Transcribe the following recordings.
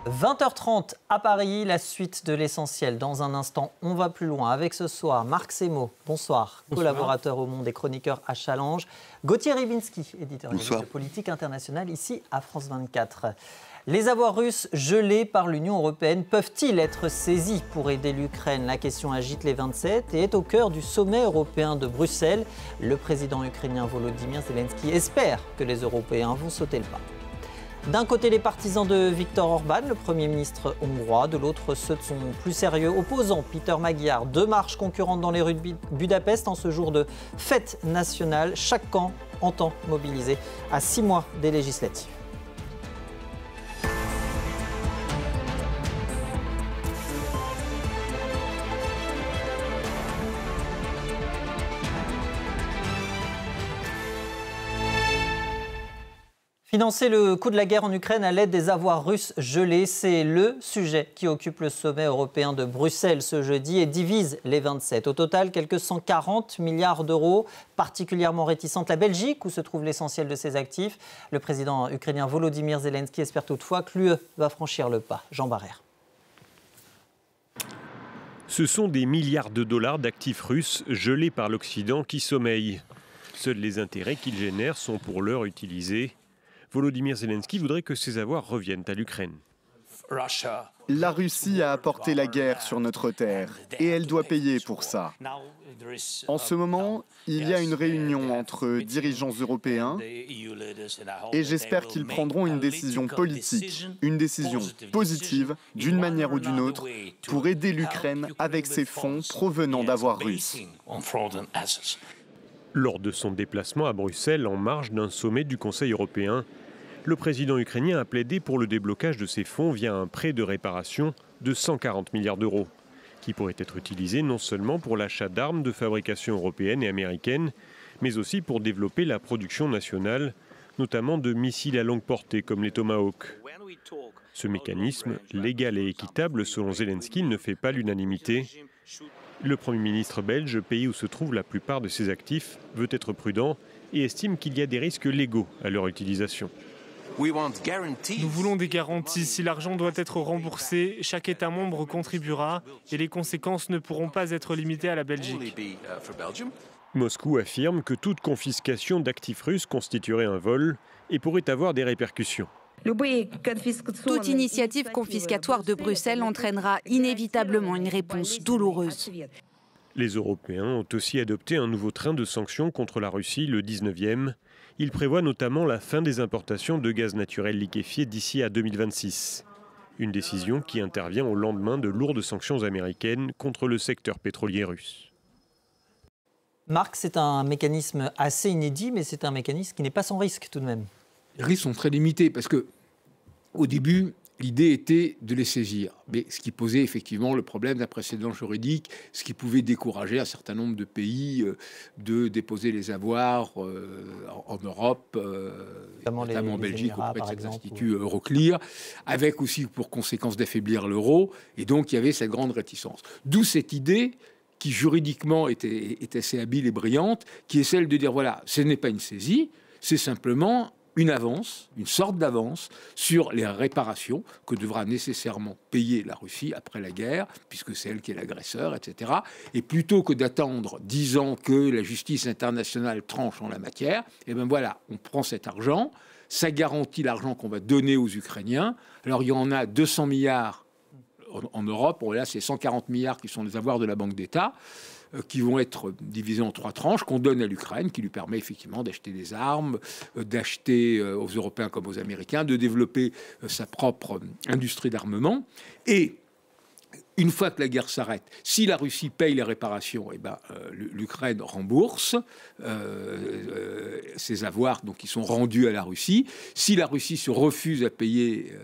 20h30 à Paris, la suite de l'essentiel. Dans un instant, on va plus loin avec ce soir Marc Semo, bonsoir, collaborateur au Monde et chroniqueur à Challenge. Gauthier Rybinski, éditorialiste de politique internationale ici à France 24. Les avoirs russes gelés par l'Union européenne peuvent-ils être saisis pour aider l'Ukraine? La question agite les 27 et est au cœur du sommet européen de Bruxelles. Le président ukrainien Volodymyr Zelensky espère que les Européens vont sauter le pas. D'un côté, les partisans de Viktor Orban, le Premier ministre hongrois. De l'autre, ceux de son plus sérieux opposant, Péter Magyar. Deux marches concurrentes dans les rues de Budapest en ce jour de fête nationale. Chaque camp entend mobiliser à 6 mois des législatives. Financer le coût de la guerre en Ukraine à l'aide des avoirs russes gelés, c'est le sujet qui occupe le sommet européen de Bruxelles ce jeudi et divise les 27. Au total, quelques 140 milliards d'euros, particulièrement réticente la Belgique, où se trouve l'essentiel de ses actifs. Le président ukrainien Volodymyr Zelensky espère toutefois que l'UE va franchir le pas. Jean Barrère. Ce sont des milliards de dollars d'actifs russes gelés par l'Occident qui sommeillent. Seuls les intérêts qu'ils génèrent sont pour l'heure utilisés. Volodymyr Zelensky voudrait que ces avoirs reviennent à l'Ukraine. La Russie a apporté la guerre sur notre terre et elle doit payer pour ça. En ce moment, il y a une réunion entre dirigeants européens et j'espère qu'ils prendront une décision politique, une décision positive, d'une manière ou d'une autre, pour aider l'Ukraine avec ces fonds provenant d'avoirs russes. Lors de son déplacement à Bruxelles, en marge d'un sommet du Conseil européen, le président ukrainien a plaidé pour le déblocage de ces fonds via un prêt de réparation de 140 milliards d'euros, qui pourrait être utilisé non seulement pour l'achat d'armes de fabrication européenne et américaine, mais aussi pour développer la production nationale, notamment de missiles à longue portée comme les Tomahawk. Ce mécanisme, légal et équitable selon Zelensky, ne fait pas l'unanimité. Le Premier ministre belge, pays où se trouvent la plupart de ses actifs, veut être prudent et estime qu'il y a des risques légaux à leur utilisation. Nous voulons des garanties. Si l'argent doit être remboursé, chaque État membre contribuera et les conséquences ne pourront pas être limitées à la Belgique. Moscou affirme que toute confiscation d'actifs russes constituerait un vol et pourrait avoir des répercussions. Toute initiative confiscatoire de Bruxelles entraînera inévitablement une réponse douloureuse. Les Européens ont aussi adopté un nouveau train de sanctions contre la Russie, le 19e. Il prévoit notamment la fin des importations de gaz naturel liquéfié d'ici à 2026. Une décision qui intervient au lendemain de lourdes sanctions américaines contre le secteur pétrolier russe. Marc, c'est un mécanisme assez inédit, mais c'est un mécanisme qui n'est pas sans risque tout de même. Les risques sont très limités parce que, au début, l'idée était de les saisir. Mais ce qui posait effectivement le problème d'un précédent juridique, ce qui pouvait décourager un certain nombre de pays de déposer les avoirs en Europe, notamment en Belgique, auprès de cet institut Euroclear, avec aussi pour conséquence d'affaiblir l'euro. Et donc, il y avait cette grande réticence. D'où cette idée qui juridiquement est assez habile et brillante, qui est celle de dire, voilà, ce n'est pas une saisie, c'est simplement une avance, une sorte d'avance sur les réparations que devra nécessairement payer la Russie après la guerre, puisque c'est elle qui est l'agresseur, etc. Et plutôt que d'attendre 10 ans que la justice internationale tranche en la matière, et bien voilà, on prend cet argent, ça garantit l'argent qu'on va donner aux Ukrainiens. Alors il y en a 200 milliards en Europe, là c'est 140 milliards qui sont les avoirs de la Banque d'État, qui vont être divisés en 3 tranches, qu'on donne à l'Ukraine, qui lui permet effectivement d'acheter des armes, d'acheter aux Européens comme aux Américains, de développer sa propre industrie d'armement. Et une fois que la guerre s'arrête, si la Russie paye les réparations, eh ben, l'Ukraine rembourse ses avoirs donc, qui sont rendus à la Russie. Si la Russie se refuse à payer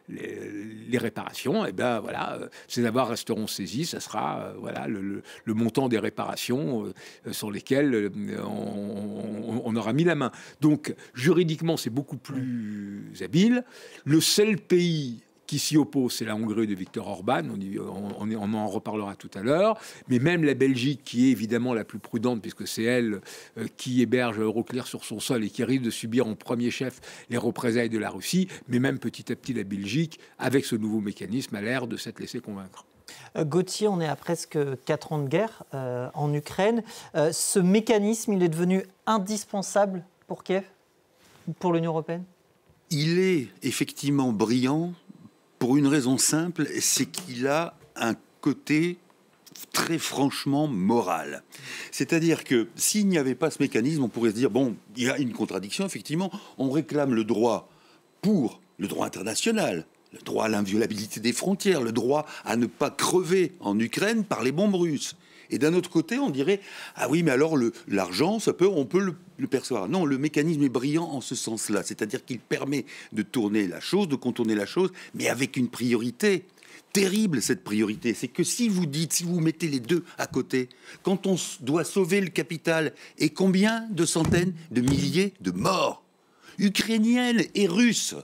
les réparations, eh ben, voilà, ces avoirs resteront saisis. Ça sera voilà, le montant des réparations sur lesquelles on aura mis la main. Donc, juridiquement, c'est beaucoup plus habile. Le seul pays qui s'y oppose, c'est la Hongrie de Viktor Orban, on en reparlera tout à l'heure, mais même la Belgique, qui est évidemment la plus prudente, puisque c'est elle qui héberge Euroclear sur son sol et qui risque de subir en premier chef les représailles de la Russie, mais même petit à petit la Belgique, avec ce nouveau mécanisme, a l'air de s'être laissé convaincre. Gauthier, on est à presque 4 ans de guerre en Ukraine. Ce mécanisme, il est devenu indispensable pour Kiev, pour l'Union européenne? Il est effectivement brillant pour une raison simple, c'est qu'il a un côté très franchement moral. C'est-à-dire que s'il n'y avait pas ce mécanisme, on pourrait se dire, bon, il y a une contradiction, effectivement, on réclame le droit pour le droit international, le droit à l'inviolabilité des frontières, le droit à ne pas crever en Ukraine par les bombes russes. Et d'un autre côté, on dirait, ah oui, mais alors l'argent, on peut le percevoir. Non, le mécanisme est brillant en ce sens-là. C'est-à-dire qu'il permet de tourner la chose, de contourner la chose, mais avec une priorité. Terrible, cette priorité. C'est que si vous mettez les deux à côté, quand on doit sauver le capital, et combien de centaines de milliers de morts ukrainiennes et russes.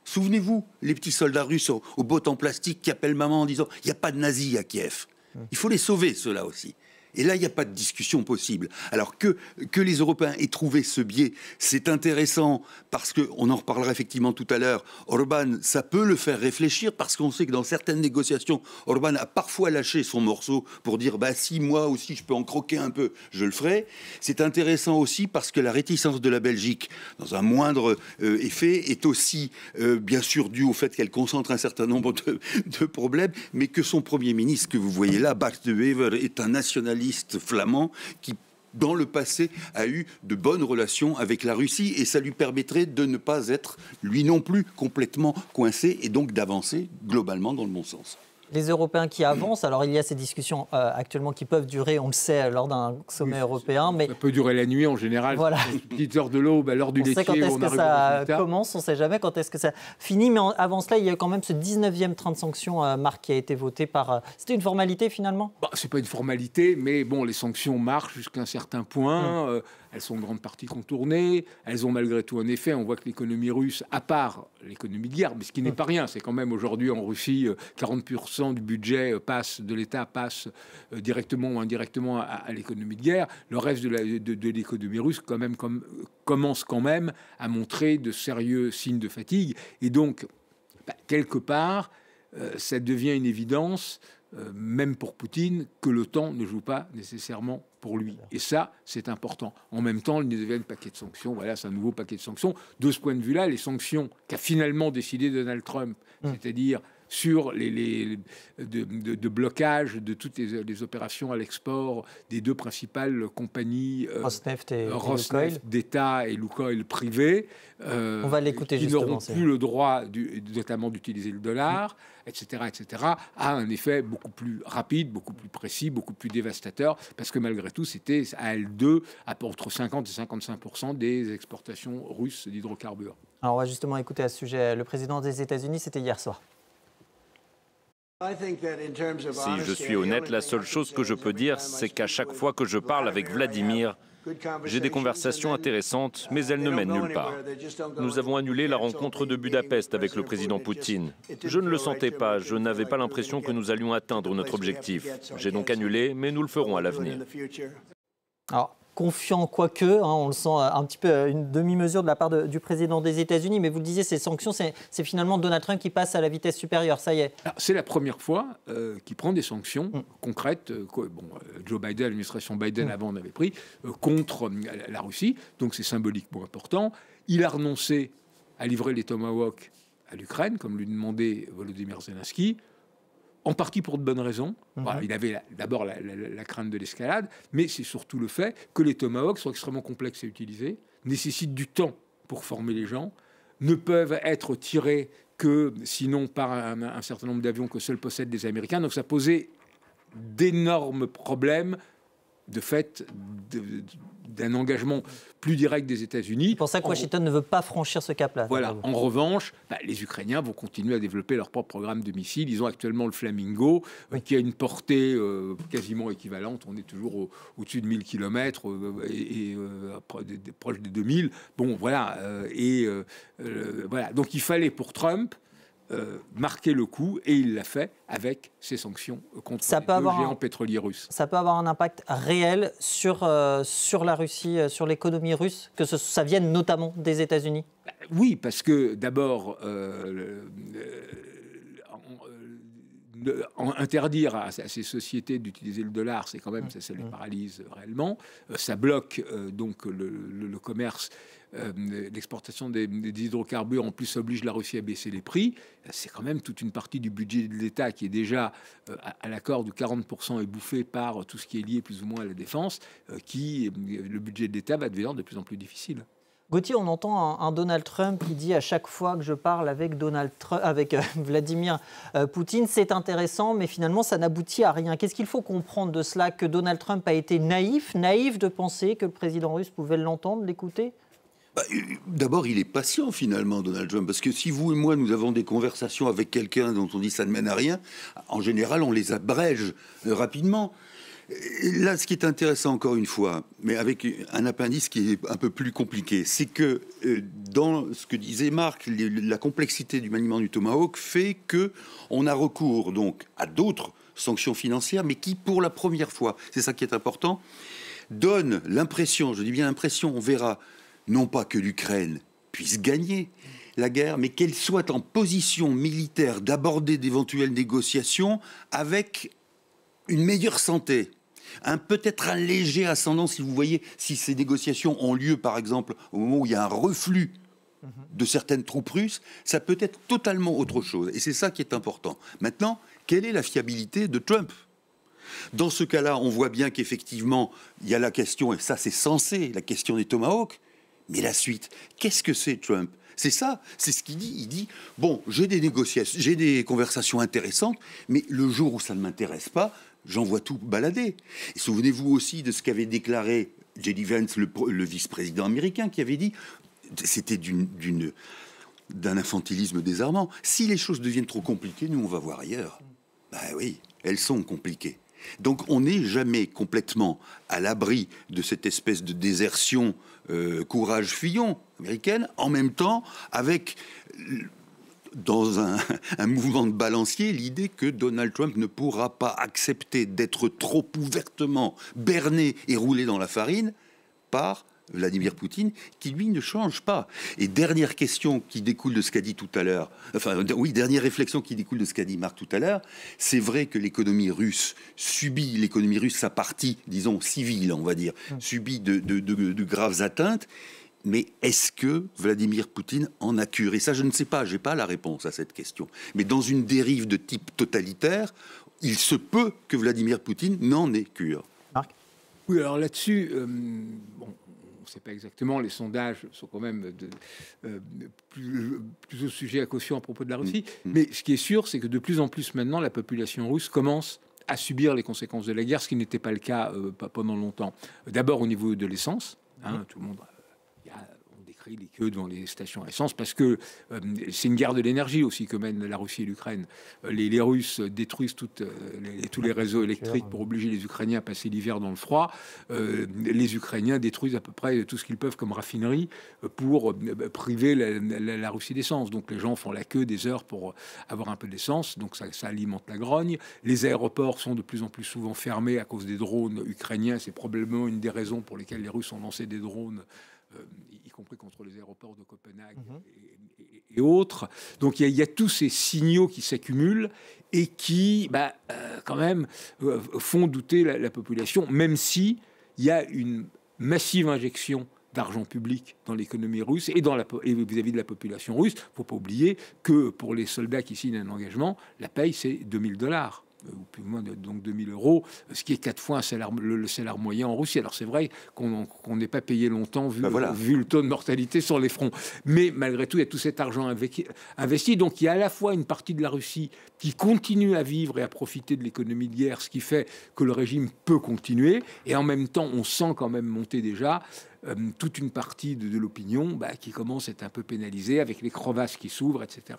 Souvenez-vous, les petits soldats russes aux bottes en plastique qui appellent maman en disant « il n'y a pas de nazis à Kiev ». Il faut les sauver, ceux-là aussi. Et là, il n'y a pas de discussion possible. Alors que les Européens aient trouvé ce biais, c'est intéressant parce qu'on en reparlera effectivement tout à l'heure. Orban, ça peut le faire réfléchir parce qu'on sait que dans certaines négociations, Orban a parfois lâché son morceau pour dire bah, si moi aussi je peux en croquer un peu, je le ferai. C'est intéressant aussi parce que la réticence de la Belgique, dans un moindre effet, est aussi bien sûr due au fait qu'elle concentre un certain nombre de problèmes, mais que son Premier ministre, que vous voyez là, Bart de Wever, est un nationaliste flamand qui, dans le passé, a eu de bonnes relations avec la Russie et ça lui permettrait de ne pas être, lui non plus, complètement coincé et donc d'avancer globalement dans le bon sens. Les Européens qui avancent, alors il y a ces discussions actuellement qui peuvent durer, on le sait, lors d'un sommet européen. Mais ça peut durer la nuit en général, voilà. Petites heures de l'aube, à l'heure du laitier. On sait quand est-ce que ça commence, on ne sait jamais quand est-ce que ça finit. Mais avant cela, il y a quand même ce 19e train de sanctions, Marc, qui a été voté par... C'était une formalité finalement ? Ce n'est pas une formalité, mais bon, les sanctions marchent jusqu'à un certain point. Elles sont en grande partie contournées. Elles ont malgré tout un effet. On voit que l'économie russe, à part l'économie de guerre, mais ce qui n'est pas rien, c'est quand même aujourd'hui en Russie, 40% du budget de l'État passe directement ou indirectement à l'économie de guerre. Le reste de l'économie russe commence quand même à montrer de sérieux signes de fatigue. Et donc, quelque part, ça devient une évidence, même pour Poutine, que l'OTAN ne joue pas nécessairement pour lui. Et ça, c'est important. En même temps, il devient un paquet de sanctions. Voilà, c'est un nouveau paquet de sanctions. De ce point de vue-là, les sanctions qu'a finalement décidé Donald Trump, c'est-à-dire sur de blocage de toutes les opérations à l'export des deux principales compagnies Rosneft d'État et Lukoil privé, on va l'écouter qui n'auront plus le droit notamment d'utiliser le dollar, etc., a un effet beaucoup plus rapide, beaucoup plus précis, beaucoup plus dévastateur, parce que malgré tout, c'était à L2 entre 50 et 55% des exportations russes d'hydrocarbures. Alors on va justement écouter à ce sujet le président des États-Unis, c'était hier soir. Si je suis honnête, la seule chose que je peux dire, c'est qu'à chaque fois que je parle avec Vladimir, j'ai des conversations intéressantes, mais elles ne mènent nulle part. Nous avons annulé la rencontre de Budapest avec le président Poutine. Je ne le sentais pas, je n'avais pas l'impression que nous allions atteindre notre objectif. J'ai donc annulé, mais nous le ferons à l'avenir. Alors, confiant, quoique, on le sent un petit peu une demi-mesure de la part du président des États-Unis, mais vous le disiez, ces sanctions, c'est finalement Donald Trump qui passe à la vitesse supérieure, ça y est. C'est la première fois qu'il prend des sanctions concrètes, Joe Biden, l'administration Biden avant en avait pris, contre la Russie, donc c'est symboliquement important. Il a renoncé à livrer les Tomahawks à l'Ukraine, comme lui demandait Volodymyr Zelensky, en partie pour de bonnes raisons. Voilà, il avait d'abord la crainte de l'escalade, mais c'est surtout le fait que les Tomahawks sont extrêmement complexes à utiliser, nécessitent du temps pour former les gens, ne peuvent être tirés que sinon par un certain nombre d'avions que seuls possèdent les Américains. Donc ça posait d'énormes problèmes de fait d'un engagement plus direct des États-Unis. C'est pour ça que Washington ne veut pas franchir ce cap-là. Voilà. En revanche, les Ukrainiens vont continuer à développer leur propre programme de missiles. Ils ont actuellement le Flamingo, qui a une portée quasiment équivalente. On est toujours au-dessus de 1000 km et proche des 2000. Bon, voilà. Voilà. Donc il fallait pour Trump marquer le coup, et il l'a fait avec ses sanctions contre les deux géants pétroliers russes. Ça peut avoir un impact réel sur la Russie, sur l'économie russe, que ça vienne notamment des États-Unis? Oui, parce que d'abord, interdire à ces sociétés d'utiliser le dollar, c'est quand même, ça les paralyse réellement. Ça bloque donc le commerce, l'exportation des hydrocarbures, en plus oblige la Russie à baisser les prix. C'est quand même toute une partie du budget de l'État qui est déjà à l'accord de 40% est bouffé par tout ce qui est lié plus ou moins à la défense, le budget de l'État va devenir de plus en plus difficile. Gauthier, on entend un Donald Trump qui dit à chaque fois que je parle avec Vladimir Poutine, c'est intéressant, mais finalement ça n'aboutit à rien. Qu'est-ce qu'il faut comprendre de cela? Que Donald Trump a été naïf de penser que le président russe pouvait l'entendre, l'écouter? D'abord, il est patient finalement, Donald Trump, parce que si vous et moi, nous avons des conversations avec quelqu'un dont on dit ça ne mène à rien, en général, on les abrège rapidement. Là, ce qui est intéressant, encore une fois, mais avec un appendice qui est un peu plus compliqué, c'est que dans ce que disait Marc, la complexité du maniement du Tomahawk fait qu'on a recours donc à d'autres sanctions financières, mais qui, pour la première fois, c'est ça qui est important, donnent l'impression, je dis bien l'impression, on verra, non pas que l'Ukraine puisse gagner la guerre, mais qu'elle soit en position militaire d'aborder d'éventuelles négociations avec une meilleure santé, peut-être un léger ascendant, si vous voyez, si ces négociations ont lieu, par exemple, au moment où il y a un reflux de certaines troupes russes, ça peut être totalement autre chose. Et c'est ça qui est important. Maintenant, quelle est la fiabilité de Trump ? Dans ce cas-là, on voit bien qu'effectivement, il y a la question, et ça c'est censé, la question des Tomahawks, mais la suite, qu'est-ce que c'est Trump ? C'est ça, c'est ce qu'il dit. Il dit, bon, j'ai des négociations, j'ai des conversations intéressantes, mais le jour où ça ne m'intéresse pas, j'envoie tout balader. Et souvenez-vous aussi de ce qu'avait déclaré J.D. Vance, le vice-président américain, qui avait dit, c'était d'un infantilisme désarmant. Si les choses deviennent trop compliquées, nous, on va voir ailleurs. Ben oui, elles sont compliquées. Donc on n'est jamais complètement à l'abri de cette espèce de désertion courage Fillon américaine, en même temps avec dans un mouvement de balancier l'idée que Donald Trump ne pourra pas accepter d'être trop ouvertement berné et roulé dans la farine par Vladimir Poutine, qui lui ne change pas. Et dernière question qui découle de ce qu'a dit tout à l'heure, dernière réflexion qui découle de ce qu'a dit Marc tout à l'heure, c'est vrai que l'économie russe, sa partie, disons, civile, on va dire, subit de graves atteintes, mais est-ce que Vladimir Poutine en a cure? Et ça, je ne sais pas, je n'ai pas la réponse à cette question. Mais dans une dérive de type totalitaire, il se peut que Vladimir Poutine n'en ait cure. Marc ? Oui, alors là-dessus, on ne sait pas exactement, les sondages sont quand même plutôt sujets à caution à propos de la Russie. Mais ce qui est sûr, c'est que de plus en plus maintenant, la population russe commence à subir les conséquences de la guerre, ce qui n'était pas le cas pendant longtemps. D'abord au niveau de l'essence, tout le monde... on décrit les queues devant les stations à essence parce que c'est une guerre de l'énergie aussi que mènent la Russie et l'Ukraine. Les Russes détruisent tous les réseaux électriques pour obliger les Ukrainiens à passer l'hiver dans le froid. Les Ukrainiens détruisent à peu près tout ce qu'ils peuvent comme raffinerie pour priver la Russie d'essence. Donc les gens font la queue des heures pour avoir un peu d'essence. Donc ça alimente la grogne. Les aéroports sont de plus en plus souvent fermés à cause des drones ukrainiens. C'est probablement une des raisons pour lesquelles les Russes ont lancé des drones y compris contre les aéroports de Copenhague et autres. Donc il y a tous ces signaux qui s'accumulent et qui, quand même, font douter la population, même si il y a une massive injection d'argent public dans l'économie russe et vis-à-vis de la population russe. Il ne faut pas oublier que pour les soldats qui signent un engagement, la paye, c'est $2000. Ou plus ou moins donc 2000 €, ce qui est 4 fois le salaire moyen en Russie. Alors c'est vrai qu'on n'est pas payé longtemps vu le taux de mortalité sur les fronts. Mais malgré tout, il y a tout cet argent investi. Donc il y a à la fois une partie de la Russie qui continue à vivre et à profiter de l'économie de guerre, ce qui fait que le régime peut continuer. Et en même temps, on sent quand même monter déjà toute une partie de l'opinion qui commence à être un peu pénalisée avec les crevasses qui s'ouvrent, etc.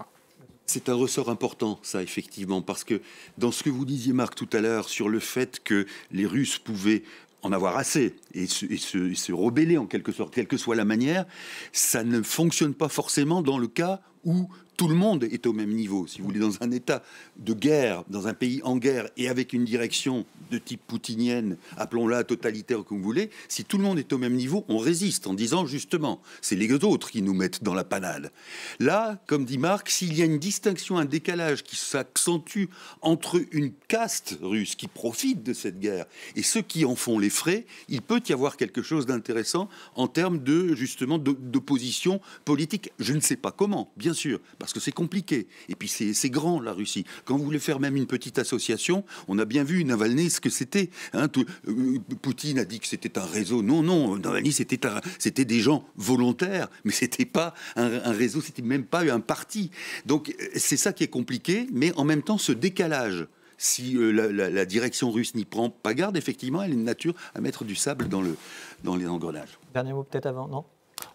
C'est un ressort important, ça, effectivement, parce que dans ce que vous disiez, Marc, tout à l'heure, sur le fait que les Russes pouvaient en avoir assez et se rebeller en quelque sorte, quelle que soit la manière, ça ne fonctionne pas forcément dans le cas où tout le monde est au même niveau. Si vous voulez, dans un état de guerre, dans un pays en guerre et avec une direction de type poutinienne, appelons-la totalitaire comme vous voulez, si tout le monde est au même niveau, on résiste en disant justement, c'est les autres qui nous mettent dans la panade. Là, comme dit Marc, s'il y a une distinction, un décalage qui s'accentue entre une caste russe qui profite de cette guerre et ceux qui en font les frais, il peut y avoir quelque chose d'intéressant en termes de, justement, d'opposition politique. Je ne sais pas comment, bien sûr, parce que c'est compliqué. Et puis c'est grand, la Russie. Quand vous voulez faire même une petite association, on a bien vu Navalny, ce que c'était. Hein, Poutine a dit que c'était un réseau. Non, Navalny, c'était des gens volontaires, mais c'était pas un réseau, c'était même pas un parti. Donc c'est ça qui est compliqué, mais en même temps, ce décalage, si la direction russe n'y prend pas garde, effectivement, elle est de nature à mettre du sable dans les engrenages. Dernier mot peut-être avant, non ?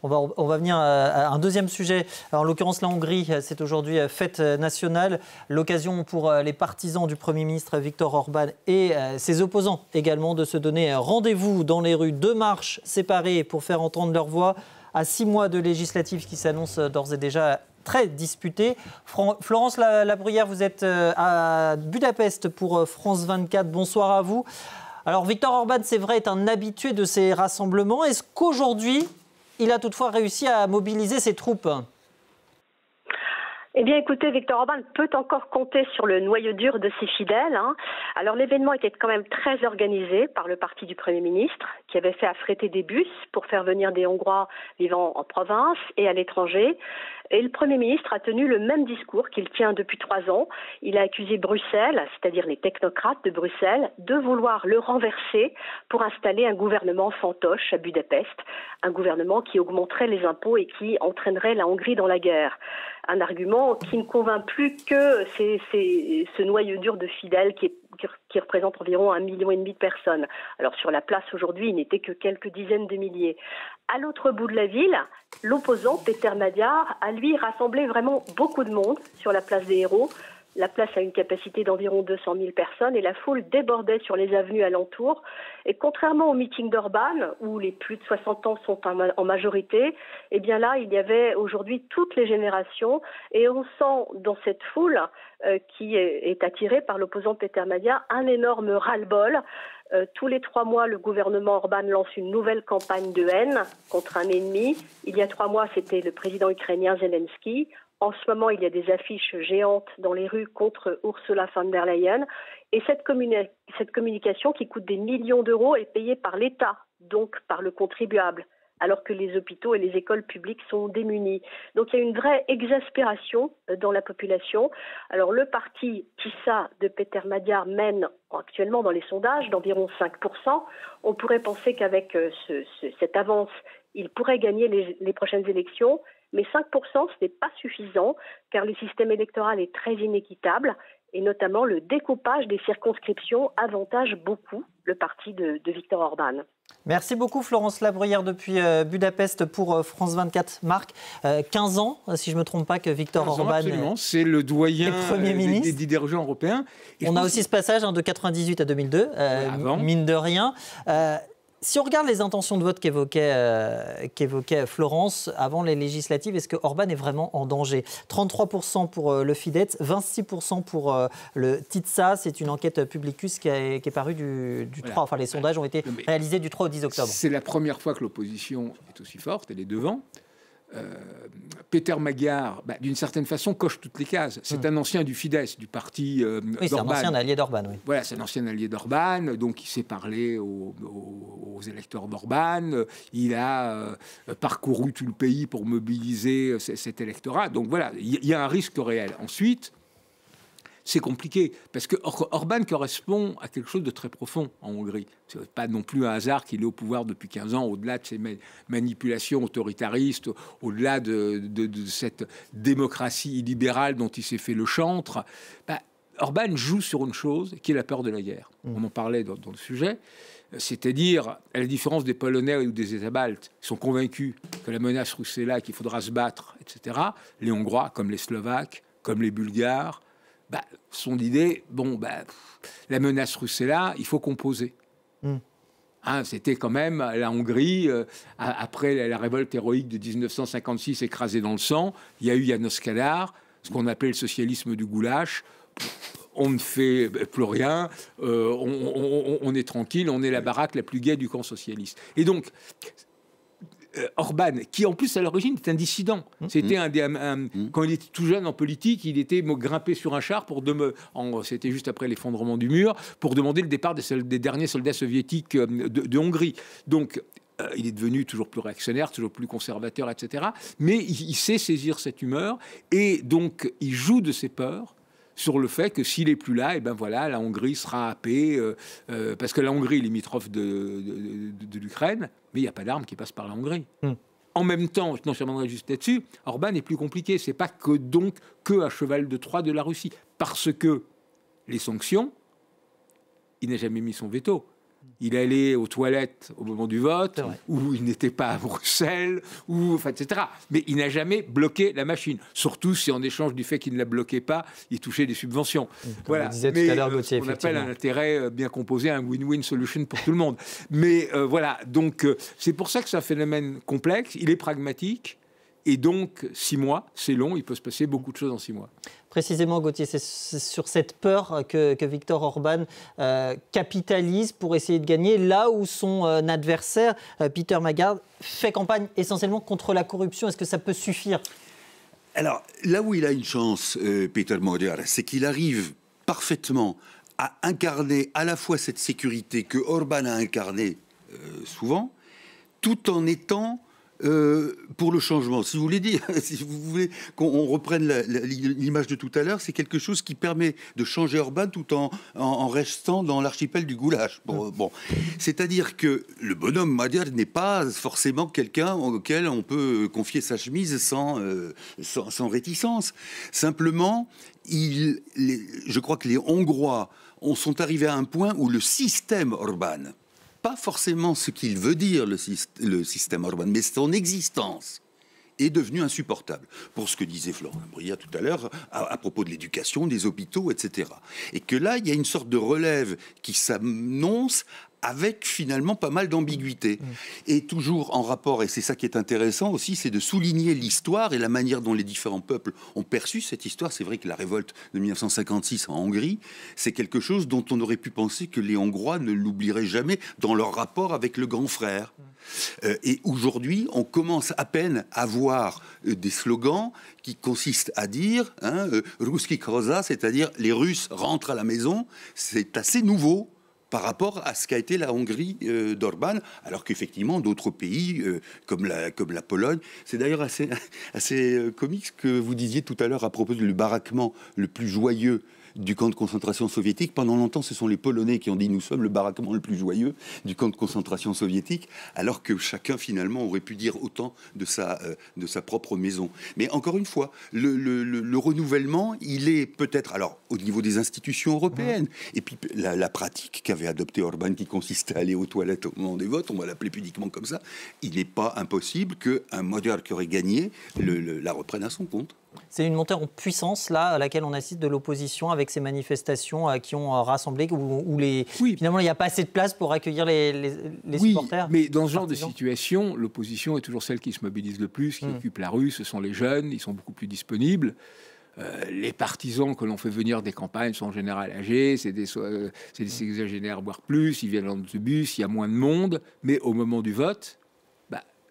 On va venir à un deuxième sujet. Alors, en l'occurrence, la Hongrie, c'est aujourd'hui fête nationale. L'occasion pour les partisans du Premier ministre Viktor Orban et ses opposants également de se donner rendez-vous dans les rues. 2 marches séparées pour faire entendre leur voix à 6 mois de législatives qui s'annoncent d'ores et déjà très disputées. Florence Labruyère, vous êtes à Budapest pour France 24. Bonsoir à vous. Alors, Viktor Orban, c'est vrai, est un habitué de ces rassemblements. Est-ce qu'aujourd'hui, il a toutefois réussi à mobiliser ses troupes? Eh bien, écoutez, Viktor Orban peut encore compter sur le noyau dur de ses fidèles. Alors, l'événement était quand même très organisé par le parti du Premier ministre, qui avait fait affréter des bus pour faire venir des Hongrois vivant en province et à l'étranger. Et le Premier ministre a tenu le même discours qu'il tient depuis 3 ans. Il a accusé Bruxelles, c'est-à-dire les technocrates de Bruxelles, de vouloir le renverser pour installer un gouvernement fantoche à Budapest, un gouvernement qui augmenterait les impôts et qui entraînerait la Hongrie dans la guerre. Un argument qui ne convainc plus que ce noyau dur de fidèles qui représente environ 1,5 million de personnes. Alors sur la place aujourd'hui, il n'était que quelques dizaines de milliers. À l'autre bout de la ville, l'opposant, Péter Magyar, a lui rassemblé vraiment beaucoup de monde sur la place des Héros. La place a une capacité d'environ 200 000 personnes et la foule débordait sur les avenues alentours. Et contrairement au meeting d'Orban, où les plus de 60 ans sont en majorité, eh bien là, il y avait aujourd'hui toutes les générations. Et on sent dans cette foule qui est attirée par l'opposant Péter Magyar un énorme ras-le-bol. Tous les 3 mois, le gouvernement Orban lance une nouvelle campagne de haine contre un ennemi. Il y a 3 mois, c'était le président ukrainien Zelensky. En ce moment, il y a des affiches géantes dans les rues contre Ursula von der Leyen. Et cette communication qui coûte des millions d'euros est payée par l'État, donc par le contribuable, alors que les hôpitaux et les écoles publiques sont démunis. Donc il y a une vraie exaspération dans la population. Alors le parti TISA de Péter Magyar mène actuellement dans les sondages d'environ 5%. On pourrait penser qu'avec cette avance, il pourrait gagner les prochaines élections. Mais 5%, ce n'est pas suffisant, car le système électoral est très inéquitable, et notamment le découpage des circonscriptions avantage beaucoup le parti de Viktor Orban. Merci beaucoup Florence Labruyère depuis Budapest pour France 24. Marc, 15 ans, si je ne me trompe pas, que Viktor Orban c'est le doyen des dirigeants européens. Et on a aussi ce passage de 98 à 2002, mine de rien. Si on regarde les intentions de vote qu'évoquait Florence avant les législatives, est-ce que Orban est vraiment en danger? 33% pour le Fidesz, 26% pour le TISA. C'est une enquête Publicus qui est parue du 3. Enfin, les sondages ont été réalisés du 3 au 10 octobre. C'est la première fois que l'opposition est aussi forte, elle est devant. Péter Magyar, d'une certaine façon, coche toutes les cases. C'est un ancien du Fidesz, du parti d'Orban. Oui, c'est un ancien allié d'Orban. Oui. Voilà, c'est un ancien allié d'Orban, donc il sait parler aux électeurs d'Orban. Il a parcouru tout le pays pour mobiliser cet électorat. Donc voilà, il y a un risque réel. Ensuite, c'est compliqué, parce que Orban correspond à quelque chose de très profond en Hongrie. Ce n'est pas non plus un hasard qu'il est au pouvoir depuis 15 ans, au-delà de ces manipulations autoritaristes, au-delà de cette démocratie illibérale dont il s'est fait le chantre. Orban joue sur une chose qui est la peur de la guerre. On en parlait dans le sujet. C'est-à-dire, à la différence des Polonais ou des États baltes, qui sont convaincus que la menace russe est là, qu'il faudra se battre, etc., les Hongrois, comme les Slovaques, comme les Bulgares, son idée, la menace russe est là, il faut composer. C'était quand même la Hongrie, après la révolte héroïque de 1956 écrasée dans le sang, il y a eu János Kádár, ce qu'on appelait le socialisme du goulash. On ne fait plus rien, on est tranquille, on est la baraque la plus gaie du camp socialiste. Et donc, Orban, qui en plus à l'origine est un dissident. C'était quand il était tout jeune en politique, il était grimpé sur un char c'était juste après l'effondrement du mur, pour demander le départ des derniers soldats soviétiques de Hongrie. Donc, il est devenu toujours plus réactionnaire, toujours plus conservateur, etc. Mais il sait saisir cette humeur, et donc il joue de ses peurs sur le fait que s'il n'est plus là, et ben voilà, la Hongrie sera happée, parce que la Hongrie est limitrophe de l'Ukraine, mais il n'y a pas d'armes qui passent par la Hongrie. En même temps, je reviendrai juste là-dessus, Orban est plus compliqué. C'est pas que à cheval de Troie de la Russie, parce que les sanctions, il n'a jamais mis son veto. Il allait aux toilettes au moment du vote, ou il n'était pas à Bruxelles, etc. Mais il n'a jamais bloqué la machine. Surtout si, en échange du fait qu'il ne la bloquait pas, il touchait des subventions. Voilà. Vous disiez tout à l'heure, Gauthier, on appelle un intérêt bien composé, un win-win solution pour tout le monde. Mais voilà, donc c'est pour ça que c'est un phénomène complexe. Il est pragmatique. Et donc, 6 mois, c'est long, il peut se passer beaucoup de choses en 6 mois. Précisément, Gauthier, c'est sur cette peur que Viktor Orban capitalise pour essayer de gagner, là où son adversaire, Peter Magyar, fait campagne essentiellement contre la corruption. Est-ce que ça peut suffire ? Alors, là où il a une chance, Peter Magyar, c'est qu'il arrive parfaitement à incarner à la fois cette sécurité que Orban a incarnée souvent, tout en étant... pour le changement, si vous voulez qu'on reprenne l'image de tout à l'heure, c'est quelque chose qui permet de changer Orban tout en restant dans l'archipel du goulash. Bon. C'est-à-dire que le bonhomme Magyar n'est pas forcément quelqu'un auquel on peut confier sa chemise sans réticence. Simplement, je crois que les Hongrois sont arrivés à un point où le système Orban, pas forcément ce qu'il veut dire, le système Orban, mais son existence est devenue insupportable. Pour ce que disait Florent Bria tout à l'heure, à propos de l'éducation, des hôpitaux, etc. Et que là, il y a une sorte de relève qui s'annonce avec finalement pas mal d'ambiguïté. Et toujours en rapport, et c'est ça qui est intéressant aussi, c'est de souligner l'histoire et la manière dont les différents peuples ont perçu cette histoire. C'est vrai que la révolte de 1956 en Hongrie, c'est quelque chose dont on aurait pu penser que les Hongrois ne l'oublieraient jamais dans leur rapport avec le grand frère. Et aujourd'hui, on commence à peine à voir des slogans qui consistent à dire Ruski Kroza, c'est-à-dire les Russes rentrent à la maison. C'est assez nouveau par rapport à ce qu'a été la Hongrie d'Orban, alors qu'effectivement d'autres pays comme la Pologne, c'est d'ailleurs assez comique ce que vous disiez tout à l'heure à propos du baraquement le plus joyeux du camp de concentration soviétique. Pendant longtemps, ce sont les Polonais qui ont dit « nous sommes le baraquement le plus joyeux du camp de concentration soviétique », alors que chacun, finalement, aurait pu dire autant de sa propre maison. Mais encore une fois, le renouvellement, il est peut-être, alors, au niveau des institutions européennes, et puis la pratique qu'avait adoptée Orban, qui consistait à aller aux toilettes au moment des votes, on va l'appeler pudiquement comme ça, il n'est pas impossible qu'un Magyar qui aurait gagné la reprenne à son compte. C'est une montée en puissance, là, à laquelle on assiste de l'opposition avec ces manifestations qui ont rassemblé, où finalement, il n'y a pas assez de place pour accueillir les supporters. Mais dans ce genre de situation, l'opposition est toujours celle qui se mobilise le plus, qui occupe la rue. Ce sont les jeunes, ils sont beaucoup plus disponibles. Les partisans que l'on fait venir des campagnes sont en général âgés, c'est des sexagénaires, voire plus, ils viennent en autobus, il y a moins de monde, mais au moment du vote,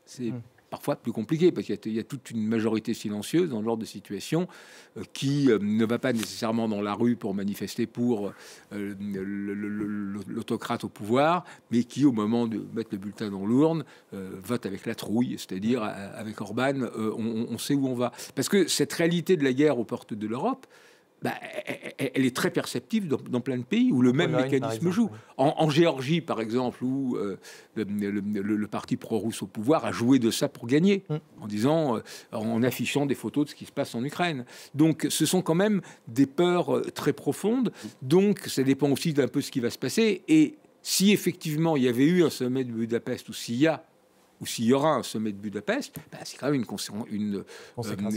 c'est parfois plus compliqué, parce qu'il y a toute une majorité silencieuse dans ce genre de situation qui ne va pas nécessairement dans la rue pour manifester pour l'autocrate au pouvoir, mais qui, au moment de mettre le bulletin dans l'urne, vote avec la trouille, c'est-à-dire avec Orban, on sait où on va. Parce que cette réalité de la guerre aux portes de l'Europe, elle est très perceptible dans plein de pays où le même mécanisme joue. En Géorgie, par exemple, où le parti pro-russe au pouvoir a joué de ça pour gagner, en disant, en affichant des photos de ce qui se passe en Ukraine. Donc, ce sont quand même des peurs très profondes. Donc, ça dépend aussi d'un peu ce qui va se passer. Et si effectivement il y avait eu un sommet de Budapest, ou s'il y a ou s'il y aura un sommet de Budapest, c'est quand même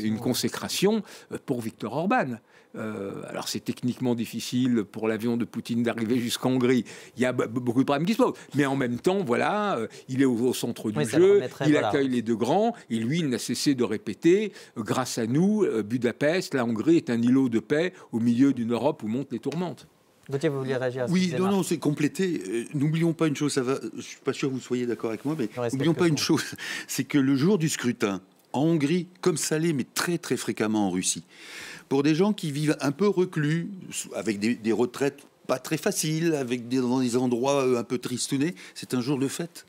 une consécration pour Viktor Orban. Alors c'est techniquement difficile pour l'avion de Poutine d'arriver jusqu'en Hongrie. Il y a beaucoup de problèmes qui se posent. Mais en même temps, voilà, il est au centre du jeu, il accueille les deux grands, et lui, il n'a cessé de répéter, grâce à nous, Budapest, la Hongrie est un îlot de paix au milieu d'une Europe où montent les tourmentes. Gauthier, vous vouliez réagir à ce Oui, non, c'est complété. N'oublions pas une chose, je ne suis pas sûr que vous soyez d'accord avec moi, mais n'oublions pas une chose, c'est que le jour du scrutin, en Hongrie, comme ça l'est, mais très très fréquemment en Russie, pour des gens qui vivent un peu reclus, avec des retraites pas très faciles, dans des endroits un peu tristounés, c'est un jour de fête.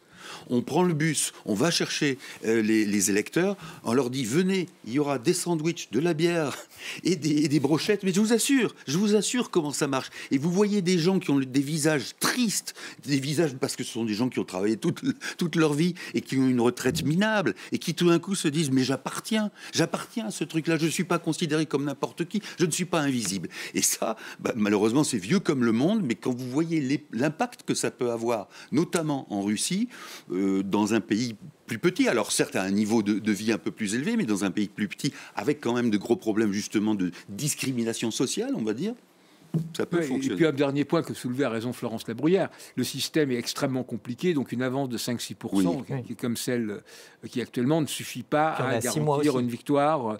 On prend le bus, on va chercher les électeurs, on leur dit venez, il y aura des sandwichs, de la bière et des brochettes, mais je vous assure comment ça marche. Et vous voyez des gens qui ont des visages tristes, des visages parce que ce sont des gens qui ont travaillé toute leur vie et qui ont une retraite minable et qui tout d'un coup se disent mais j'appartiens à ce truc-là, je ne suis pas considéré comme n'importe qui, je ne suis pas invisible. Et ça, malheureusement, c'est vieux comme le monde, mais quand vous voyez l'impact que ça peut avoir, notamment en Russie, dans un pays plus petit, alors certes à un niveau de vie un peu plus élevé, mais dans un pays plus petit, avec quand même de gros problèmes justement de discrimination sociale, on va dire, ça peut fonctionner. Et puis un dernier point que soulevait à raison Florence Labruyère, le système est extrêmement compliqué, donc une avance de 5-6%, qui est comme celle qui actuellement ne suffit pas à garantir une victoire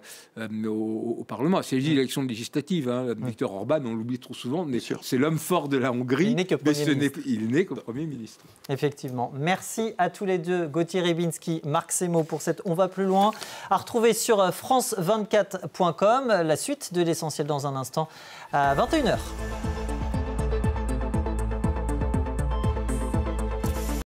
au Parlement. C'est l'élection législative. Viktor Orban, on l'oublie trop souvent, mais c'est l'homme fort de la Hongrie, il n'est que Premier ministre. Effectivement. Merci à tous les deux, Gauthier Rybinski, Marc Semo, pour cette On va plus loin. À retrouver sur france24.com. La suite de l'essentiel dans un instant à 21h.